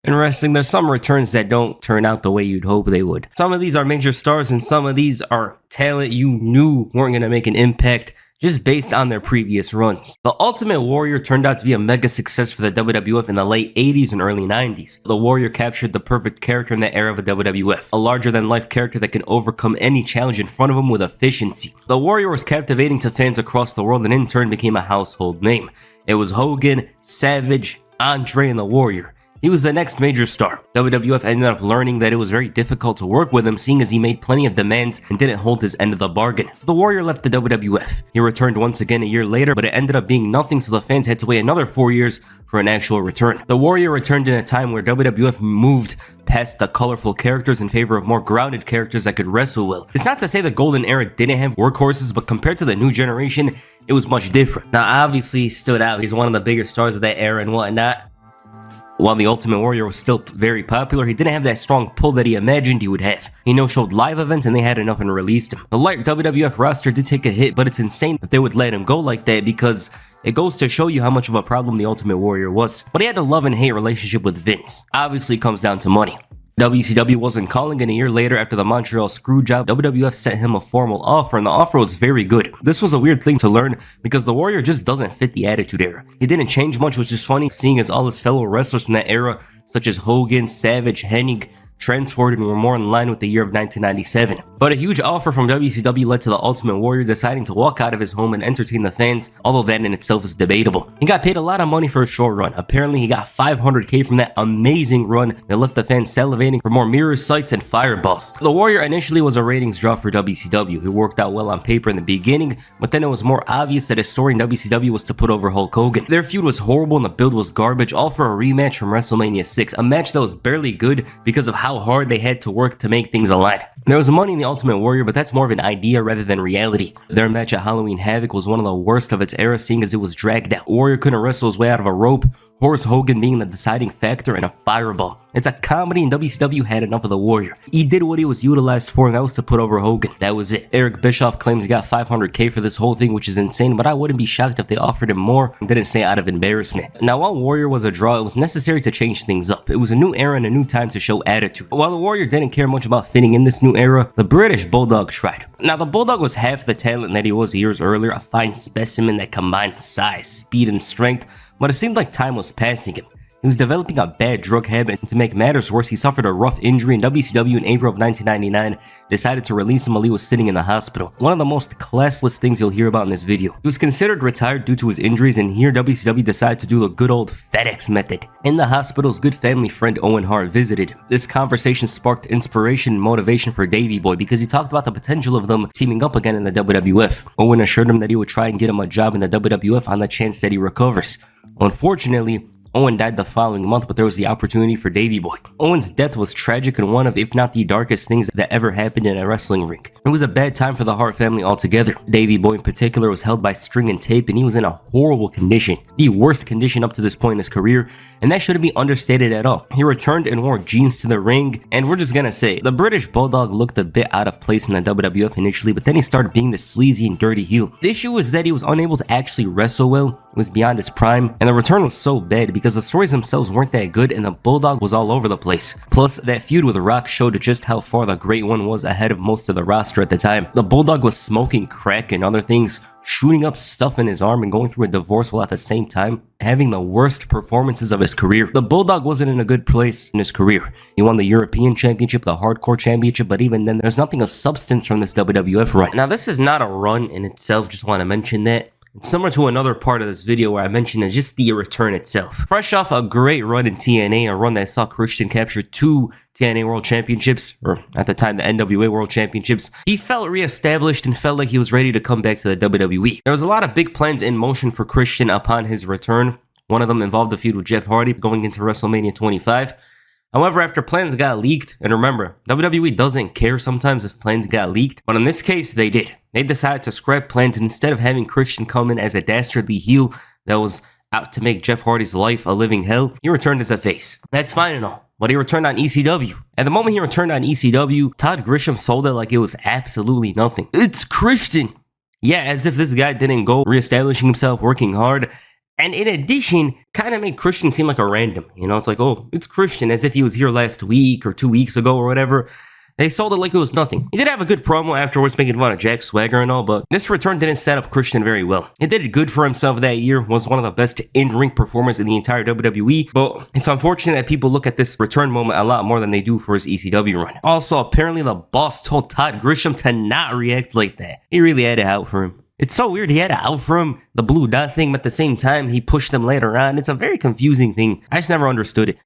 In wrestling, there's some returns that don't turn out the way you'd hope they would. Some of these are major stars and some of these are talent you knew weren't going to make an impact just based on their previous runs. The Ultimate Warrior turned out to be a mega success for the WWF in the late 80s and early 90s. The Warrior captured the perfect character in that era of the WWF, a larger-than-life character that can overcome any challenge in front of him with efficiency. The Warrior was captivating to fans across the world and in turn became a household name. It was Hogan, Savage, Andre, and the Warrior. He was the next major star. WWF ended up learning that it was very difficult to work with him, seeing as he made plenty of demands and didn't hold his end of the bargain. The Warrior left the WWF. He returned once again a year later, but it ended up being nothing, so the fans had to wait another 4 years for an actual return. The Warrior returned in a time where WWF moved past the colorful characters in favor of more grounded characters that could wrestle well. It's not to say the golden era didn't have workhorses, but compared to the new generation, it was much different. Now, obviously, he stood out. He's one of the bigger stars of that era and whatnot. While the Ultimate Warrior was still very popular, he didn't have that strong pull that he imagined he would have. He no-showed live events and they had enough and released him. The light WWF roster did take a hit, but it's insane that they would let him go like that because it goes to show you how much of a problem the Ultimate Warrior was. But he had a love and hate relationship with Vince. Obviously, it comes down to money. WCW wasn't calling, and a year later after the Montreal Screwjob, WWF sent him a formal offer, and the offer was very good. This was a weird thing to learn because the Warrior just doesn't fit the Attitude Era. He didn't change much, which is funny, seeing as all his fellow wrestlers in that era, such as Hogan, Savage, Hennig, transferred and were more in line with the year of 1997. But a huge offer from WCW led to the Ultimate Warrior deciding to walk out of his home and entertain the fans, although that in itself is debatable. He got paid a lot of money for a short run. Apparently he got $500K from that amazing run that left the fans salivating for more mirror sights and fireballs. The Warrior initially was a ratings draw for WCW. It worked out well on paper in the beginning, but then it was more obvious that his story in WCW was to put over Hulk Hogan. Their feud was horrible and the build was garbage, all for a rematch from WrestleMania 6, a match that was barely good because of how hard they had to work to make things align. There was money in the Ultimate Warrior, but that's more of an idea rather than reality. Their match at Halloween Havoc was one of the worst of its era, seeing as it was dragged out. Warrior couldn't wrestle his way out of a rope, Horace Hogan being the deciding factor, and a fireball. It's a comedy and WCW had enough of the Warrior. He did what he was utilized for, and that was to put over Hogan. That was it. Eric Bischoff claims he got $500K for this whole thing, which is insane, but I wouldn't be shocked if they offered him more and didn't say out of embarrassment. Now, while Warrior was a draw, it was necessary to change things up. It was a new era and a new time to show attitude. But while the Warrior didn't care much about fitting in this new era, the British Bulldog tried. Now, the Bulldog was half the talent that he was years earlier, a fine specimen that combined size, speed, and strength, but it seemed like time was passing him. He was developing a bad drug habit, and to make matters worse, he suffered a rough injury, and WCW in April of 1999 decided to release him while he was sitting in the hospital. One of the most classless things you'll hear about in this video. He was considered retired due to his injuries, and here WCW decided to do the good old FedEx method. In the hospital's good family friend Owen Hart visited him. This conversation sparked inspiration and motivation for Davey Boy because he talked about the potential of them teaming up again in the WWF. Owen assured him that he would try and get him a job in the WWF on the chance that he recovers. Unfortunately, Owen died the following month, but there was the opportunity for Davey Boy. Owen's death was tragic and one of, if not the darkest things that ever happened in a wrestling ring. It was a bad time for the Hart family altogether. Davey Boy in particular was held by string and tape, and he was in a horrible condition. The worst condition up to this point in his career, and that shouldn't be understated at all. He returned and wore jeans to the ring, and we're just gonna say, the British Bulldog looked a bit out of place in the WWF initially, but then he started being the sleazy and dirty heel. The issue was that he was unable to actually wrestle well. It was beyond his prime, and the return was so bad because the stories themselves weren't that good and the Bulldog was all over the place. Plus, that feud with Rock showed just how far the Great One was ahead of most of the roster at the time. The Bulldog was smoking crack and other things, shooting up stuff in his arm and going through a divorce while at the same time having the worst performances of his career. The Bulldog wasn't in a good place in his career. He won the European Championship, the Hardcore Championship, but even then there's nothing of substance from this WWF run. Now, this is not a run in itself, just want to mention that. It's similar to another part of this video where I mentioned just the return itself. Fresh off a great run in TNA, a run that saw Christian capture 2 TNA World Championships, or at the time the NWA World Championships, he felt reestablished and felt like he was ready to come back to the WWE. There was a lot of big plans in motion for Christian upon his return. One of them involved a feud with Jeff Hardy going into WrestleMania 25. However, after plans got leaked, and remember, WWE doesn't care sometimes if plans got leaked, but in this case, they did. They decided to scrap plans, and instead of having Christian come in as a dastardly heel that was out to make Jeff Hardy's life a living hell, he returned as a face. That's fine and all, but he returned on ECW. At the moment he returned on ECW, Todd Grisham sold it like it was absolutely nothing. It's Christian! Yeah, as if this guy didn't go reestablishing himself, working hard, And in addition, kind of made Christian seem like a random. You know, it's like, oh, it's Christian, as if he was here last week or 2 weeks ago or whatever. They sold it like it was nothing. He did have a good promo afterwards, making fun of Jack Swagger and all, but this return didn't set up Christian very well. He did good for himself that year, was one of the best in-ring performers in the entire WWE, but it's unfortunate that people look at this return moment a lot more than they do for his ECW run. Also, apparently the boss told Todd Grisham to not react like that. He really had it out for him. It's so weird, he had it out for him, the blue dot thing, but at the same time, he pushed him later on. It's a very confusing thing. I just never understood it.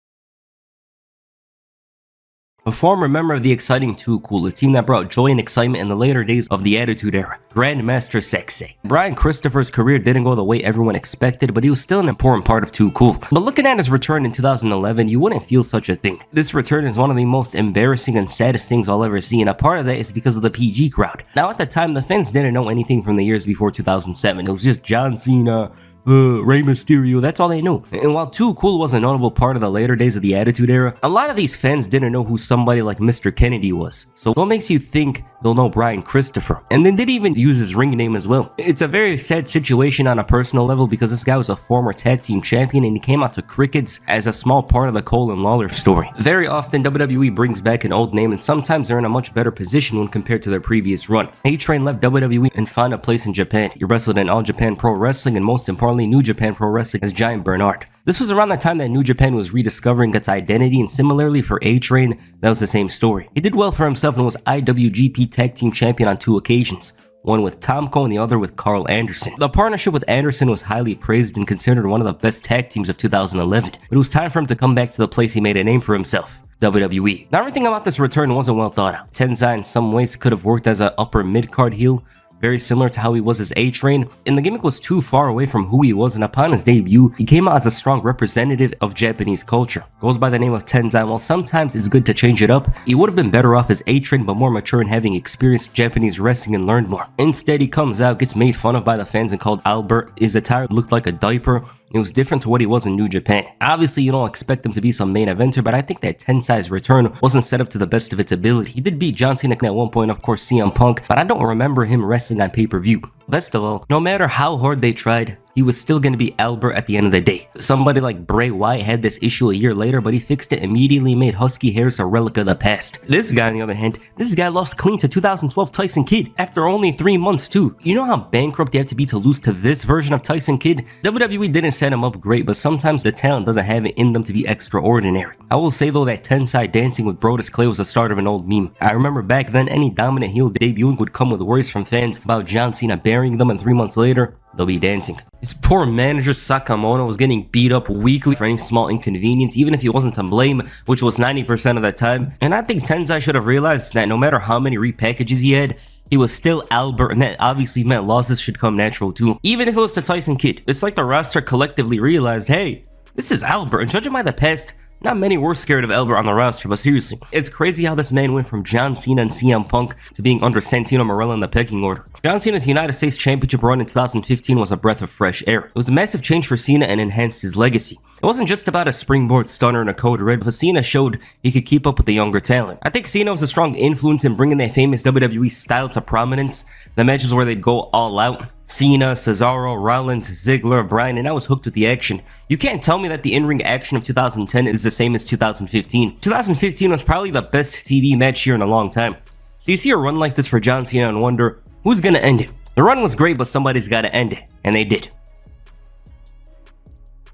A former member of the exciting Too Cool, a team that brought joy and excitement in the later days of the Attitude Era, Grandmaster Sexay. Brian Christopher's career didn't go the way everyone expected, but he was still an important part of Too Cool. But looking at his return in 2011, you wouldn't feel such a thing. This return is one of the most embarrassing and saddest things I'll ever see, and a part of that is because of the PG crowd. Now at the time, the fans didn't know anything from the years before 2007. It was just John Cena, Rey Mysterio, that's all they knew. And while Too Cool was a notable part of the later days of the Attitude Era, a lot of these fans didn't know who somebody like Mr. Kennedy was. So what makes you think they'll know Brian Christopher? And they didn't even use his ring name as well. It's a very sad situation on a personal level because this guy was a former tag team champion and he came out to crickets as a small part of the Cole and Lawler story. Very often WWE brings back an old name and sometimes they're in a much better position when compared to their previous run. A-Train left WWE and found a place in Japan. He wrestled in All Japan Pro Wrestling and most importantly New Japan Pro Wrestling as Giant Bernard. This was around the time that New Japan was rediscovering its identity, and similarly for A-Train, that was the same story. He did well for himself and was IWGP Tag Team Champion on 2 occasions, one with Tomko and the other with Carl Anderson. The partnership with Anderson was highly praised and considered one of the best tag teams of 2011, but it was time for him to come back to the place he made a name for himself. WWE. Now everything about this return wasn't well thought out. Tenzan in some ways could have worked as an upper mid-card heel, very similar to how he was as A-Train, and the gimmick was too far away from who he was, and upon his debut, he came out as a strong representative of Japanese culture. Goes by the name of Tenzan. While sometimes it's good to change it up, he would have been better off as A-Train but more mature and having experienced Japanese wrestling and learned more. Instead, he comes out, gets made fun of by the fans and called Albert. His attire looked like a diaper. It was different to what he was in New Japan. Obviously, you don't expect him to be some main eventer, but I think that Tenzan's return wasn't set up to the best of its ability. He did beat John Cena at one point, of course CM Punk, but I don't remember him wrestling on pay-per-view. Best of all, no matter how hard they tried, he was still going to be Albert at the end of the day. Somebody like Bray Wyatt had this issue a year later, but he fixed it immediately and made husky hairs a relic of the past. This guy, on the other hand, this guy lost clean to 2012 Tyson Kidd after only 3 months too. You know how bankrupt you have to be to lose to this version of Tyson Kidd? WWE didn't set him up great, but sometimes the talent doesn't have it in them to be extraordinary. I will say though that 10-side dancing with Brodus Clay was the start of an old meme. I remember back then any dominant heel debuting would come with worries from fans about John Cena burying them, and 3 months later, they'll be dancing. His poor manager Sakamoto was getting beat up weekly for any small inconvenience, even if he wasn't to blame, which was 90% of the time. And I think Tenzan should have realized that no matter how many repackages he had, he was still Albert, and that obviously meant losses should come natural too. Even if it was to Tyson Kidd, it's like the roster collectively realized, hey, this is Albert, and judging by the past, not many were scared of Albert on the roster, but seriously, it's crazy how this man went from John Cena and CM Punk to being under Santino Marella in the pecking order. John Cena's United States Championship run in 2015 was a breath of fresh air. It was a massive change for Cena and enhanced his legacy. It wasn't just about a springboard stunner and a code red, but Cena showed he could keep up with the younger talent. I think Cena was a strong influence in bringing that famous WWE style to prominence. The matches where they'd go all out. Cena, Cesaro, Rollins, Ziggler, Bryan, and I was hooked with the action. You can't tell me that the in-ring action of 2010 is the same as 2015. 2015 was probably the best TV match here in a long time. So you see a run like this for John Cena and wonder, who's gonna end it? The run was great, but somebody's gotta end it. And they did.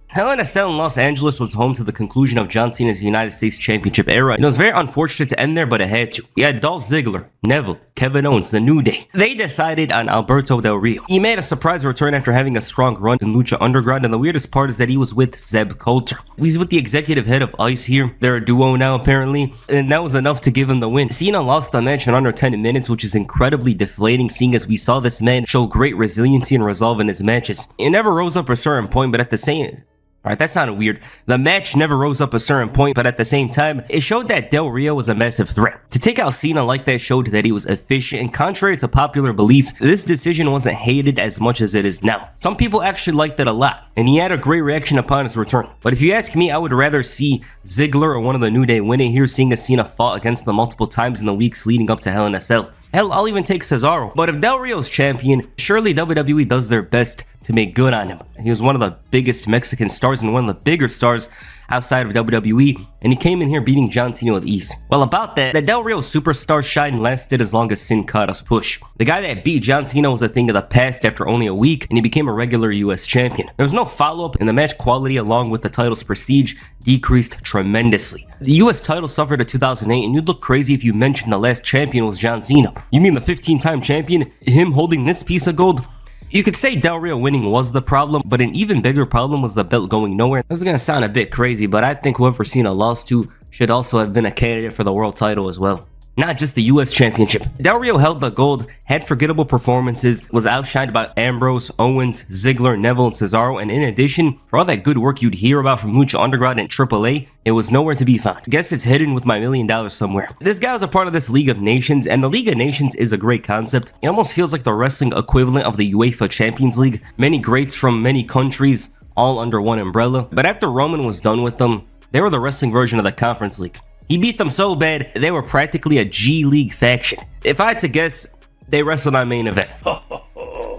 Hell in a Cell in Los Angeles was home to the conclusion of John Cena's United States Championship era, and it was very unfortunate to end there, but it had to. You had Dolph Ziggler, Neville, Kevin Owens, The New Day. They decided on Alberto Del Rio. He made a surprise return after having a strong run in Lucha Underground, and the weirdest part is that he was with Zeb Coulter. He's with the executive head of ICE here. They're a duo now apparently, and that was enough to give him the win. Cena lost the match in under 10 minutes, which is incredibly deflating seeing as we saw this man show great resiliency and resolve in his matches. It never rose up a certain point, but at the same... Alright, that sounded weird. The match never rose up a certain point, but at the same time, it showed that Del Rio was a massive threat. To take out Cena like that showed that he was efficient, and contrary to popular belief, this decision wasn't hated as much as it is now. Some people actually liked it a lot, and he had a great reaction upon his return. But if you ask me, I would rather see Ziggler or one of the New Day win it here, seeing as Cena fought against them multiple times in the weeks leading up to Hell in a Cell. Hell, I'll even take Cesaro. But if Del Rio's champion, surely WWE does their best to make good on him. He was one of the biggest Mexican stars and one of the bigger stars outside of WWE, and he came in here beating John Cena with ease. Well, about that, the Del Rio superstar shine lasted as long as Sin Cara's push. The guy that beat John Cena was a thing of the past after only a week, and he became a regular US champion. There was no follow-up, and the match quality along with the title's prestige decreased tremendously. The US title suffered in 2008, and you'd look crazy if you mentioned the last champion was John Cena. You mean the 15-time champion? Him holding this piece of gold? You could say Del Rio winning was the problem, but an even bigger problem was the belt going nowhere. This is gonna sound a bit crazy, but I think whoever Cena lost to should also have been a candidate for the world title as well. Not just the US Championship. Del Rio held the gold, had forgettable performances, was outshined by Ambrose, Owens, Ziggler, Neville, and Cesaro, and in addition, for all that good work you'd hear about from Lucha Underground and AAA, it was nowhere to be found. Guess it's hidden with my $1 million somewhere. This guy was a part of this League of Nations, and the League of Nations is a great concept. It almost feels like the wrestling equivalent of the UEFA Champions League. Many greats from many countries, all under one umbrella. But after Roman was done with them, they were the wrestling version of the Conference League. He beat them so bad, they were practically a G League faction. If I had to guess, they wrestled on main event.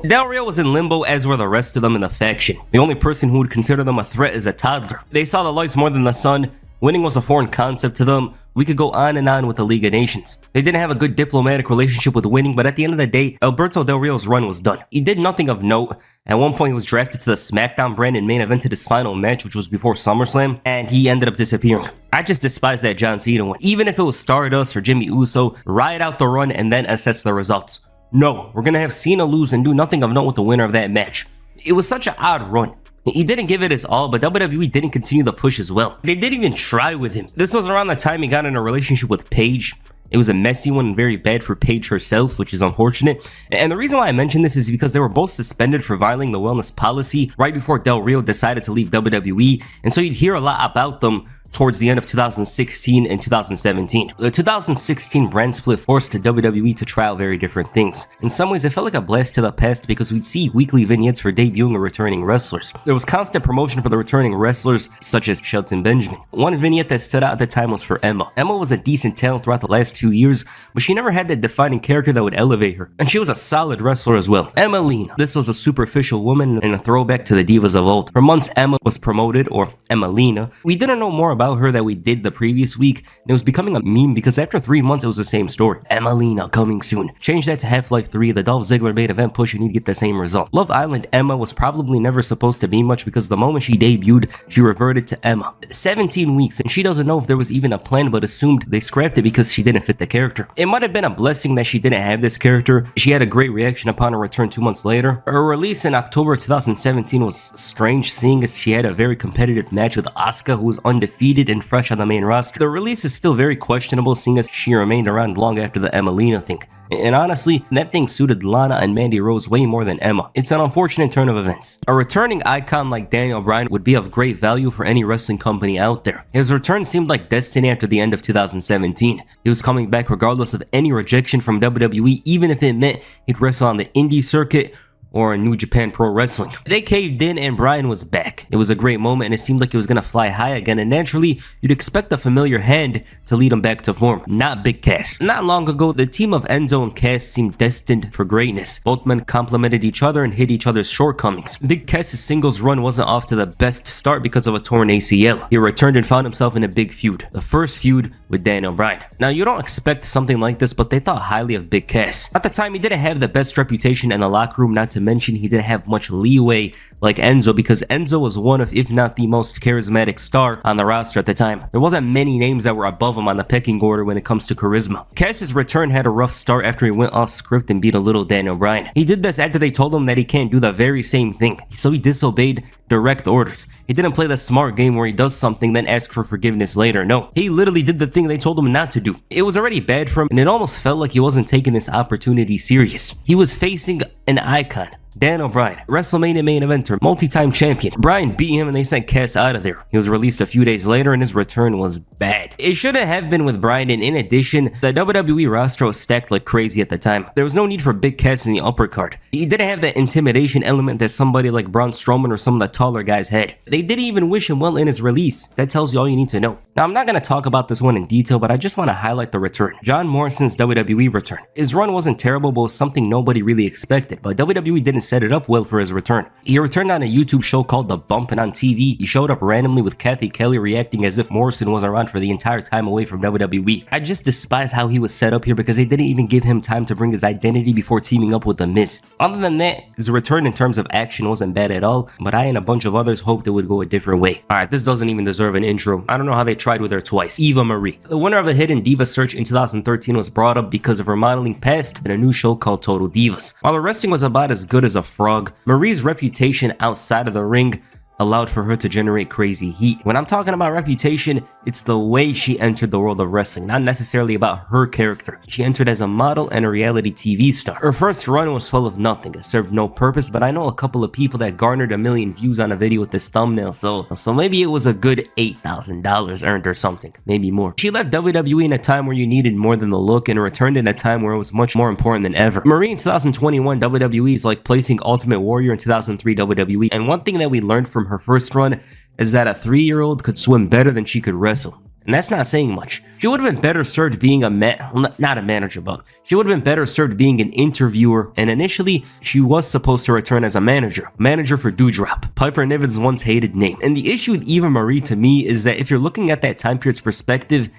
Del Rio was in limbo, as were the rest of them in the faction. The only person who would consider them a threat is a toddler. They saw the lights more than the sun. Winning was a foreign concept to them. We could go on and on with the League of Nations. They didn't have a good diplomatic relationship with winning, but at the end of the day, Alberto Del Rio's run was done. He did nothing of note. At one point, he was drafted to the SmackDown brand and main evented his final match, which was before SummerSlam, and he ended up disappearing. I just despise that John Cena one. Even if it was Stardust or Jimmy Uso, ride out the run and then assess the results. No, we're gonna have Cena lose and do nothing of note with the winner of that match. It was such an odd run. He didn't give it his all, but WWE didn't continue the push as well. They didn't even try with him. This was around the time he got in a relationship with Paige. It was a messy one and very bad for Paige herself, which is unfortunate. And the reason why I mention this is because they were both suspended for violating the wellness policy right before Del Rio decided to leave WWE, and so you'd hear a lot about them towards the end of 2016 and 2017. The 2016 brand split forced WWE to try out very different things. In some ways, it felt like a blast to the past because we'd see weekly vignettes for debuting or returning wrestlers. There was constant promotion for the returning wrestlers, such as Shelton Benjamin. One vignette that stood out at the time was for Emma. Emma was a decent talent throughout the last 2 years, but she never had that defining character that would elevate her. And she was a solid wrestler as well. Emmalina. This was a superficial woman and a throwback to the divas of old. For months, Emma was promoted, or Emmalina. We didn't know more about her that we did the previous week, and it was becoming a meme because after 3 months it was the same story. Emmalina coming soon. Change that to Half-Life 3, the Dolph Ziggler main event push, and you'd get the same result. Love Island Emma was probably never supposed to be much because the moment she debuted, she reverted to Emma. 17 weeks, and she doesn't know if there was even a plan, but assumed they scrapped it because she didn't fit the character. It might have been a blessing that she didn't have this character. She had a great reaction upon her return 2 months later. Her release in October 2017 was strange, seeing as she had a very competitive match with Asuka, who was undefeated and fresh on the main roster. The release is still very questionable, seeing as she remained around long after the Emmalina thing. And honestly, that thing suited Lana and Mandy Rose way more than Emma. It's an unfortunate turn of events. A returning icon like Daniel Bryan would be of great value for any wrestling company out there. His return seemed like destiny after the end of 2017. He was coming back regardless of any rejection from WWE, even if it meant he'd wrestle on the indie circuit or in New Japan Pro Wrestling. They caved in and Bryan was back. It was a great moment and it seemed like he was gonna fly high again, and naturally, you'd expect the familiar hand to lead him back to form, not Big Cass. Not long ago, the team of Enzo and Cass seemed destined for greatness. Both men complemented each other and hid each other's shortcomings. Big Cass's singles run wasn't off to the best start because of a torn ACL. He returned and found himself in a big feud, the first feud with Daniel Bryan. Now, you don't expect something like this, but they thought highly of Big Cass. At the time, he didn't have the best reputation in the locker room, not to mention he didn't have much leeway like Enzo, because Enzo was one of, if not the most charismatic star on the roster at the time. There wasn't many names that were above him on the pecking order when it comes to charisma. Cass's return had a rough start after he went off script and beat a little Daniel Bryan. He did this after they told him that he can't do the very same thing, so he disobeyed direct orders. He didn't play the smart game where he does something then asks for forgiveness later. No, he literally did the thing they told him not to do. It was already bad for him, and it almost felt like he wasn't taking this opportunity serious. He was facing an icon, Daniel Bryan, WrestleMania main eventer, multi-time champion. Bryan beat him and they sent Cass out of there. He was released a few days later and his return was bad. It shouldn't have been with Bryan, and in addition, the WWE roster was stacked like crazy at the time. There was no need for Big Cass in the upper card. He didn't have that intimidation element that somebody like Braun Strowman or some of the taller guys had. They didn't even wish him well in his release. That tells you all you need to know. Now, I'm not going to talk about this one in detail, but I just want to highlight the return. John Morrison's WWE return. His run wasn't terrible, but was something nobody really expected. But WWE didn't didn't set it up well for his return. He returned on a YouTube show called The Bump, and on TV, he showed up randomly with Kathy Kelly reacting as if Morrison was around for the entire time away from WWE. I just despise how he was set up here because they didn't even give him time to bring his identity before teaming up with The Miz. Other than that, his return in terms of action wasn't bad at all, but I and a bunch of others hoped it would go a different way. Alright, this doesn't even deserve an intro. I don't know how they tried with her twice. Eva Marie. The winner of a Hidden Diva search in 2013 was brought up because of her modeling past in a new show called Total Divas. While the wrestling was about as good as a frog, Marie's reputation outside of the ring allowed for her to generate crazy heat. When I'm talking about reputation, it's the way she entered the world of wrestling, not necessarily about her character. She entered as a model and a reality TV star. Her first run was full of nothing. It served no purpose, but I know a couple of people that garnered 1 million views on a video with this thumbnail, so maybe it was a good $8,000 earned or something, maybe more. She left WWE in a time where you needed more than the look and returned in a time where it was much more important than ever. Marie in 2021 WWE is like placing Ultimate Warrior in 2003 WWE, and one thing that we learned from her first run is that a 3-year-old could swim better than she could wrestle. And that's not saying much. She would have been better served being not a manager, but she would have been better served being an interviewer, and initially, she was supposed to return as a manager for Doudrop, Piper Niven's once hated name. And the issue with Eva Marie to me is that if you're looking at that time period's perspective,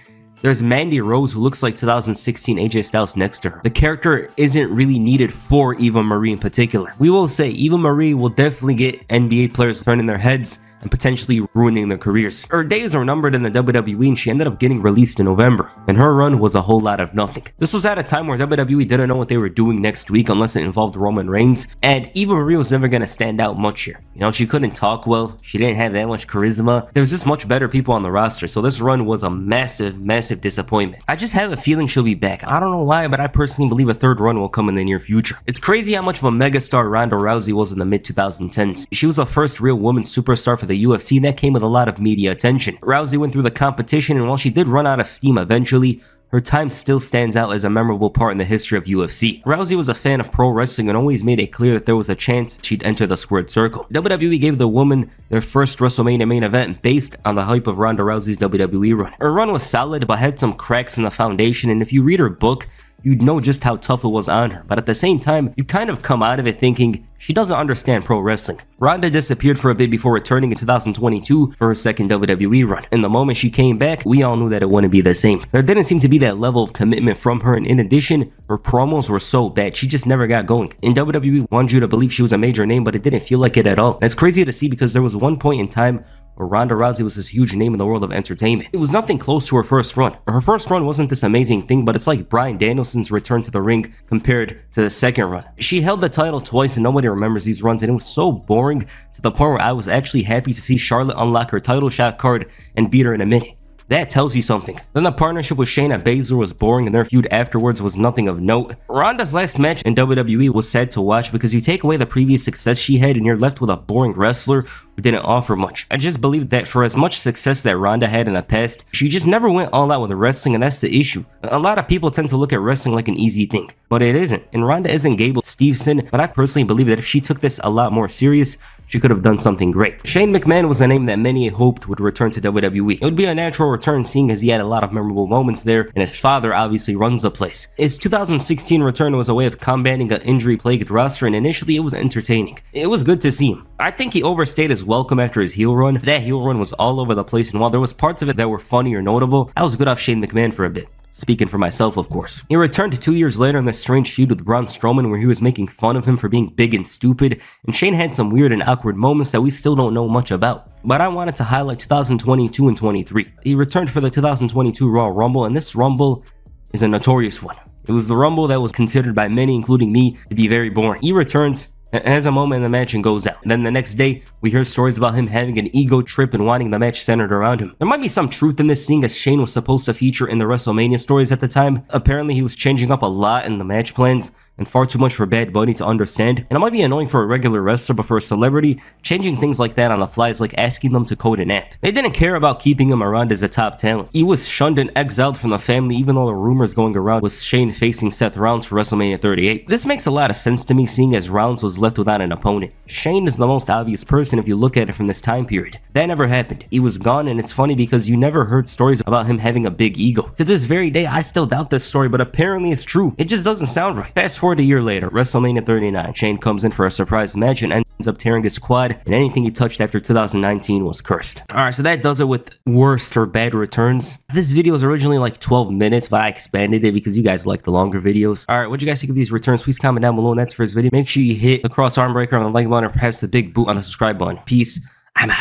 there's Mandy Rose, who looks like 2016 AJ Styles next to her. The character isn't really needed for Eva Marie in particular. We will say Eva Marie will definitely get NBA players turning their heads and potentially ruining their careers. Her days are numbered in the WWE, and she ended up getting released in November, and her run was a whole lot of nothing. This was at a time where WWE didn't know what they were doing next week unless it involved Roman Reigns, and Eva Marie was never gonna stand out much here. You know, she couldn't talk well, she didn't have that much charisma, there was just much better people on the roster, so this run was a massive disappointment. I just have a feeling she'll be back. I don't know why, but I personally believe a third run will come in the near future. It's crazy how much of a megastar Ronda Rousey was in the mid-2010s. She was the first real woman superstar for the UFC, and that came with a lot of media attention. Rousey went through the competition, and while she did run out of steam eventually, her time still stands out as a memorable part in the history of UFC. Rousey was a fan of pro wrestling and always made it clear that there was a chance she'd enter the squared circle. WWE gave the woman their first WrestleMania main event based on the hype of Ronda Rousey's WWE run. Her run was solid but had some cracks in the foundation, and if you read her book, you'd know just how tough it was on her, but at the same time, you kind of come out of it thinking she doesn't understand pro wrestling. Ronda disappeared for a bit before returning in 2022 for her second WWE run, and the moment she came back, we all knew that it wouldn't be the same. There didn't seem to be that level of commitment from her, and in addition, her promos were so bad, she just never got going. In WWE, wanted you to believe she was a major name, but it didn't feel like it at all. That's crazy to see because there was one point in time where Ronda Rousey was this huge name in the world of entertainment. It was nothing close to her first run. Her first run wasn't this amazing thing, but it's like Bryan Danielson's return to the ring compared to the second run. She held the title twice and nobody remembers these runs, and it was so boring to the point where I was actually happy to see Charlotte unlock her title shot card and beat her in a minute. That tells you something. Then the partnership with Shayna Baszler was boring, and their feud afterwards was nothing of note. Ronda's last match in WWE was sad to watch because you take away the previous success she had and you're left with a boring wrestler who didn't offer much. I just believe that for as much success that Ronda had in the past, she just never went all out with wrestling, and that's the issue. A lot of people tend to look at wrestling like an easy thing, but it isn't. And Ronda isn't Gable Steveson, but I personally believe that if she took this a lot more serious, she could have done something great. Shane McMahon was a name that many hoped would return to WWE. It would be a natural return seeing as he had a lot of memorable moments there, and his father obviously runs the place. His 2016 return was a way of combating an injury-plagued roster, and initially it was entertaining. It was good to see him. I think he overstayed his welcome after his heel run. That heel run was all over the place, and while there was parts of it that were funny or notable, I was good off Shane McMahon for a bit. Speaking for myself, of course. He returned 2 years later in this strange feud with Braun Strowman where he was making fun of him for being big and stupid, and Shane had some weird and awkward moments that we still don't know much about. But I wanted to highlight 2022 and 23. He returned for the 2022 Royal Rumble, and this Rumble is a notorious one. It was the Rumble that was considered by many, including me, to be very boring. He returns, has a moment in the match and goes out. And then the next day, we hear stories about him having an ego trip and wanting the match centered around him. There might be some truth in this, seeing as Shane was supposed to feature in the WrestleMania stories at the time. Apparently, he was changing up a lot in the match plans, and far too much for Bad Bunny to understand. And it might be annoying for a regular wrestler, but for a celebrity, changing things like that on the fly is like asking them to code an app. They didn't care about keeping him around as a top talent. He was shunned and exiled from the family, even though the rumors going around was Shane facing Seth Rollins for WrestleMania 38. This makes a lot of sense to me, seeing as Rollins was left without an opponent. Shane is the most obvious person if you look at it from this time period. That never happened. He was gone, and it's funny because you never heard stories about him having a big ego. To this very day, I still doubt this story, but apparently it's true. It just doesn't sound right. Fast forward a year later, WrestleMania 39. Shane comes in for a surprise match and ends up tearing his quad, and anything he touched after 2019 was cursed. Alright, so that does it with worst or bad returns. This video was originally like 12 minutes, but I expanded it because you guys like the longer videos. Alright, what do you guys think of these returns? Please comment down below, and that's for this video. Make sure you hit the cross arm breaker on the like button, or perhaps the big boot on the subscribe button. Peace. I'm out.